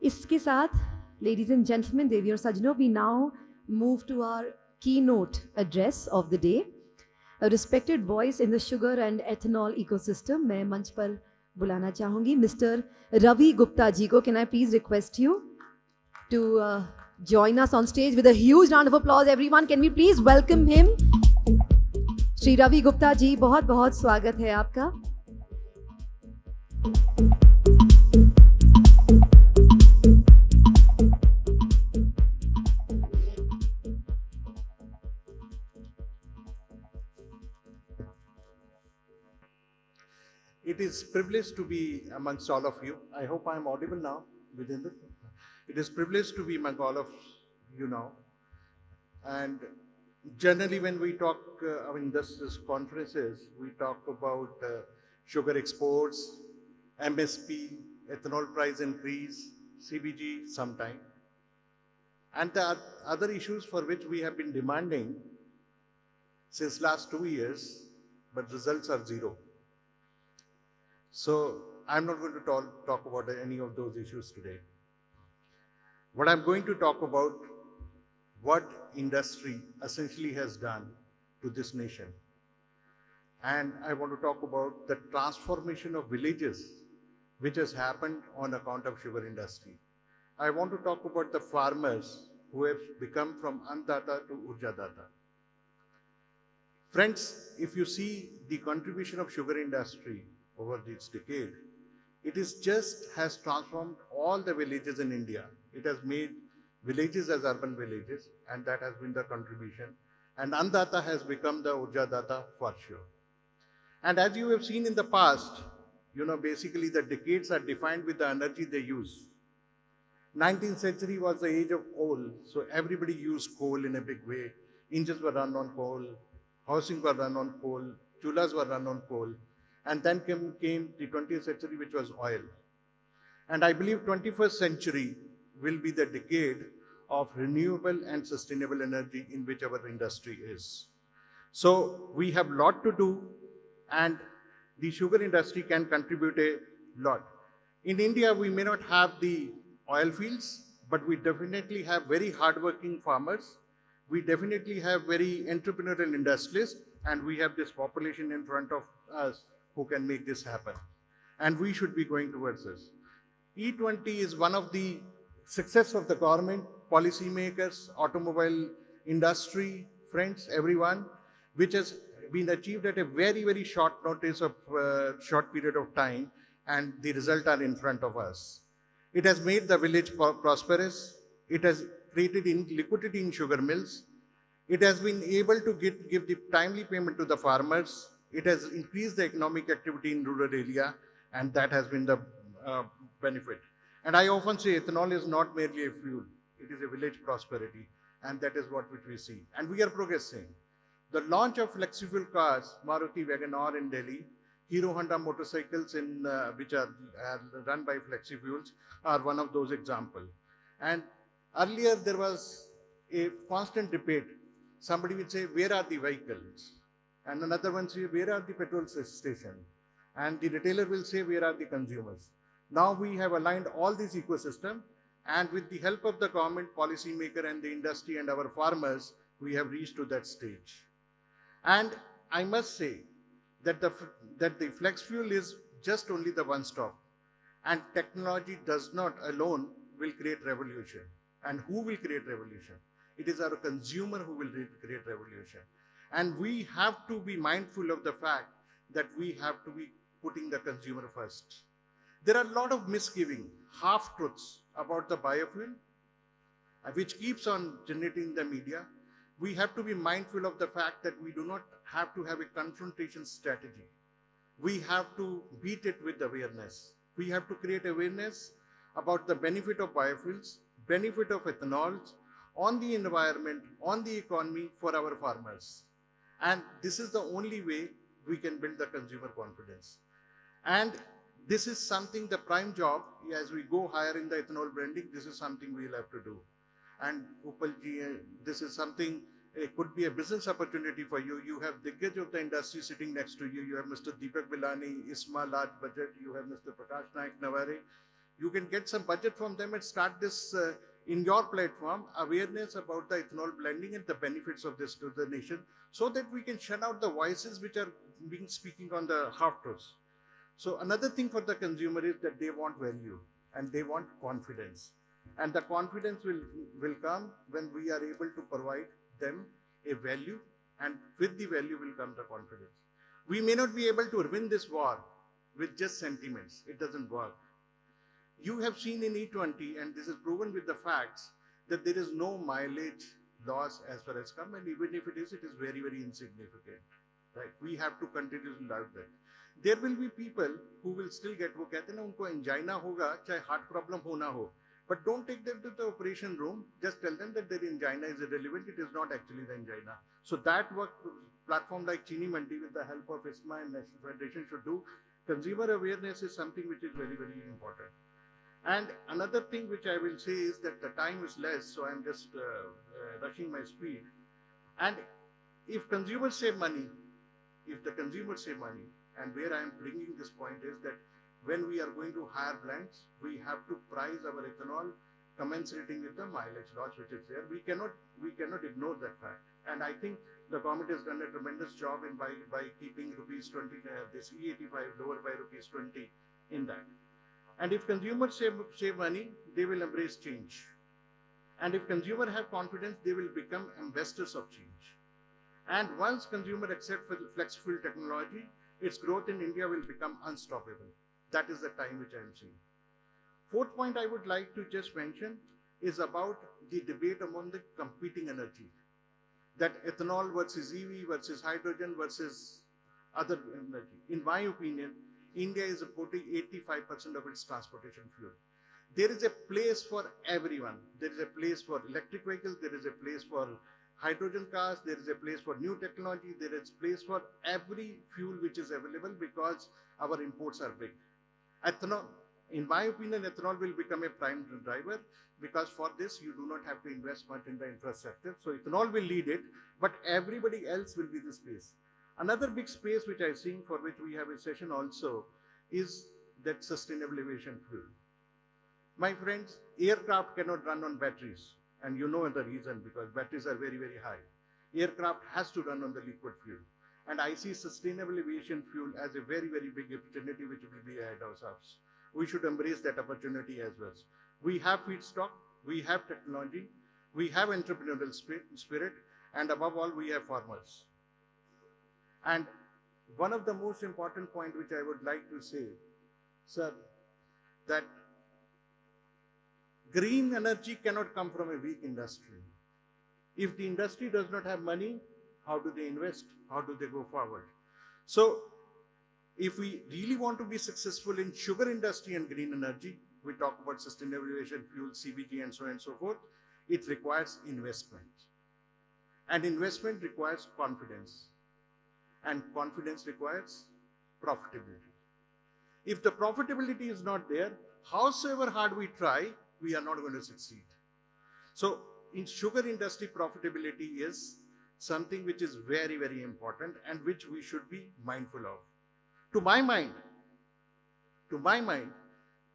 इसके साथ, ladies and gentlemen, देवी और सज्जनों, we now move to our keynote address of the day. A respected voice in the sugar and ethanol ecosystem. मैं मंच पर बुलाना चाहूँगी Mr. Ravi Gupta जी को. Can I please request you to join us on stage with a huge round of applause, everyone. Can we please welcome him? Shree Ravi Gupta जी, बहुत बहुत स्वागत है आपका. It is privileged to be amongst all of you. I hope I am audible now within the. It is privileged to be among all of you now. And generally when we talk, this conferences, we talk about sugar exports, MSP, ethanol price increase, CBG sometime. And the other issues for which we have been demanding since last 2 years, but results are zero. So I'm not going to talk about any of those issues today. What I'm going to talk about, what industry essentially has done to this nation. And I want to talk about the transformation of villages which has happened on account of sugar industry. I want to talk about the farmers who have become from Annadata to Urjadata. Friends, if you see the contribution of sugar industry over this decade, it is has transformed all the villages in India. It has made villages as urban villages, and that has been the contribution. And Annadata has become the Urjadata for sure. And as you have seen in the past, basically the decades are defined with the energy they use. 19th century was the age of coal, so everybody used coal in a big way. Engines were run on coal, housing were run on coal, chullas were run on coal. And then came the 20th century, which was oil. And I believe 21st century will be the decade of renewable and sustainable energy in which our industry is. So we have a lot to do, and the sugar industry can contribute a lot. In India, we may not have the oil fields, but we definitely have very hardworking farmers. We definitely have very entrepreneurial industrialists, and we have this population in front of us who can make this happen. And we should be going towards this. E20 is one of the success of the government, policymakers, automobile industry, friends, everyone, which has been achieved at a very, very short notice of short period of time, and the results are in front of us. It has made the village prosperous. It has created liquidity in sugar mills. It has been able to give the timely payment to the farmers. It has increased the economic activity in rural area, and that has been the benefit. And I often say ethanol is not merely a fuel, it is a village prosperity, and that is what we see. And we are progressing. The launch of flexi-fuel cars, Maruti Wagon-R in Delhi, Hero Honda motorcycles which are run by flexi fuels are one of those examples. And earlier there was a constant debate. Somebody would say, where are the vehicles? And another one say, where are the petrol stations? And the retailer will say, where are the consumers? Now we have aligned all this ecosystem, and with the help of the government, policymaker, and the industry and our farmers, we have reached to that stage. And I must say that the flex fuel is just only the one stop, and technology does not alone will create revolution. And who will create revolution? It is our consumer who will create revolution. And we have to be mindful of the fact that we have to be putting the consumer first. There are a lot of misgiving, half-truths about the biofuel, which keeps on generating the media. We have to be mindful of the fact that we do not have to have a confrontation strategy. We have to beat it with awareness. We have to create awareness about the benefit of biofuels, benefit of ethanols on the environment, on the economy for our farmers. And this is the only way we can build the consumer confidence. And this is something, the prime job, as we go higher in the ethanol blending, this is something we'll have to do. And Upalji, this is something, it could be a business opportunity for you. You have the Diggaj of the industry sitting next to you. You have Mr. Deepak Bilani, ISMA, large budget. You have Mr. Prakash Naik Naware. You can get some budget from them and start this in your platform, awareness about the ethanol blending and the benefits of this to the nation, so that we can shut out the voices which are being speaking on the half truths. So another thing for the consumer is that they want value and they want confidence. And the confidence will come when we are able to provide them a value, and with the value will come the confidence. We may not be able to win this war with just sentiments. It doesn't work. You have seen in E20, and this is proven with the facts, that there is no mileage loss as far as come, and even if it is very, very insignificant. Right? We have to continue to love that. There will be people who will still get, वो कहते हैं ना उनको angina होगा चाहे heart problem होना हो, but don't take them to the operation room. Just tell them that their angina is irrelevant. It is not actually the angina. So that work platform like ChiniMandi with the help of ISMA and National Federation should do. Consumer awareness is something which is very, very important. And another thing which I will say is that the time is less, so I'm just rushing my speed. And if consumers save money, and where I am bringing this point is that when we are going to hire blends, we have to price our ethanol commensurating with the mileage loss which is there. We cannot ignore that fact. And I think the government has done a tremendous job in by keeping rupees 20, this E85 lower by rupees 20 in that. And if consumers save money, they will embrace change. And if consumers have confidence, they will become ambassadors of change. And once consumers accept flex fuel technology, its growth in India will become unstoppable. That is the time which I am seeing. Fourth point I would like to just mention is about the debate among the competing energy. That ethanol versus EV versus hydrogen versus other energy. In my opinion, India is importing 85% of its transportation fuel. There is a place for everyone. There is a place for electric vehicles, there is a place for hydrogen cars, there is a place for new technology, there is a place for every fuel which is available because our imports are big. Ethanol, in my opinion, ethanol will become a prime driver because for this you do not have to invest much in the infrastructure. So ethanol will lead it, but everybody else will be the space. Another big space which I've seen, for which we have a session also, is that sustainable aviation fuel. My friends, aircraft cannot run on batteries. And you know the reason, because batteries are very, very high. Aircraft has to run on the liquid fuel. And I see sustainable aviation fuel as a very, very big opportunity which will be ahead of us. We should embrace that opportunity as well. We have feedstock, we have technology, we have entrepreneurial spirit, and above all, we have farmers. And one of the most important points which I would like to say, sir, that green energy cannot come from a weak industry. If the industry does not have money, how do they invest? How do they go forward? So, if we really want to be successful in sugar industry and green energy, we talk about sustainable aviation fuel, CBG, and so on and so forth, it requires investment. And investment requires confidence. And confidence requires profitability. If the profitability is not there, howsoever hard we try, we are not going to succeed. So in sugar industry, profitability is something which is very, very important and which we should be mindful of. To my mind,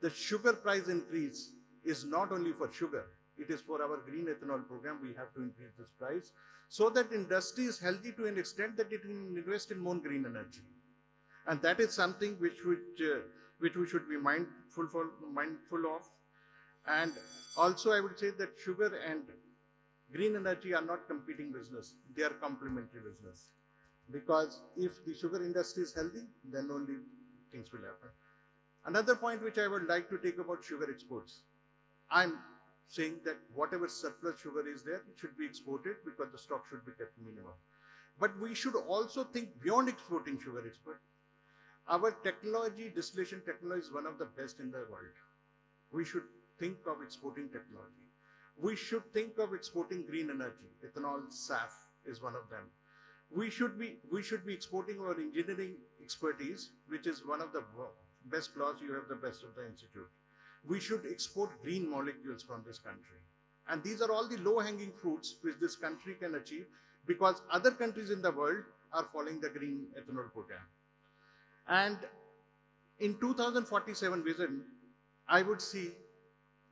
the sugar price increase is not only for sugar, it is for our green ethanol program. We have to increase this price so that industry is healthy to an extent that it can invest in more green energy. And that is something which we should be mindful of. And also I would say that sugar and green energy are not competing business. They are complementary business. Because if the sugar industry is healthy, then only things will happen. Another point which I would like to take about sugar exports. I'm saying that whatever surplus sugar is there, it should be exported because the stock should be kept minimum. But we should also think beyond exporting sugar export. Our technology, distillation technology is one of the best in the world. We should think of exporting technology. We should think of exporting green energy. Ethanol, SAF is one of them. We should be exporting our engineering expertise, which is one of the best laws. You have the best of the institute. We should export green molecules from this country. And these are all the low-hanging fruits which this country can achieve because other countries in the world are following the green ethanol program. And in 2047 vision, I would see,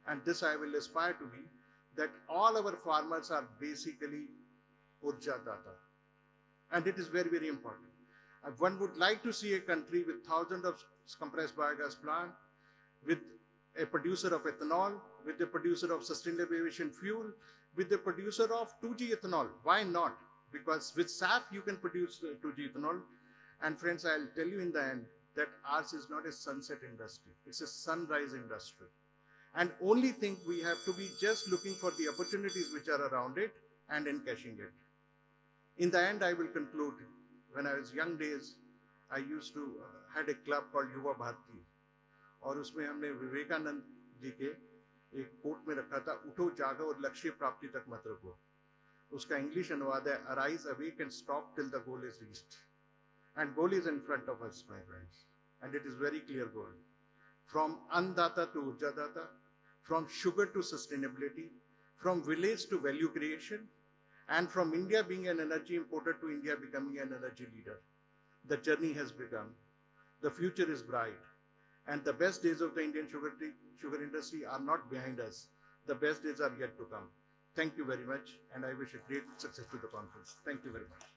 and this I will aspire to be, that all our farmers are basically Urja Data. And it is very, very important. One would like to see a country with thousands of compressed biogas plants, with a producer of ethanol, with a producer of sustainable aviation fuel, with a producer of 2G ethanol. Why not? Because with SAF you can produce 2G ethanol. And friends, I'll tell you in the end that ours is not a sunset industry. It's a sunrise industry. And only thing we have to be just looking for the opportunities which are around it and encashing it. In the end, I will conclude. When I was young days, I used to had a club called Yuva Bharati, और उसमें हमने विवेकानंद जी के एक coat में रखा था, उठो जागो और लक्ष्य प्राप्ति तक मत रुको. उसका इंग्लिश अनुवाद है, arise, awake and stop till the goal is reached. And goal is in front of us, my friends, and it is very clear goal. From Annadata to Urjadata, from sugar to sustainability, from village to value creation, and from India being an energy importer to India becoming an energy leader. The journey has begun. The future is bright. And the best days of the Indian sugar industry are not behind us. The best days are yet to come. Thank you very much, and I wish a great success to the conference. Thank you very much.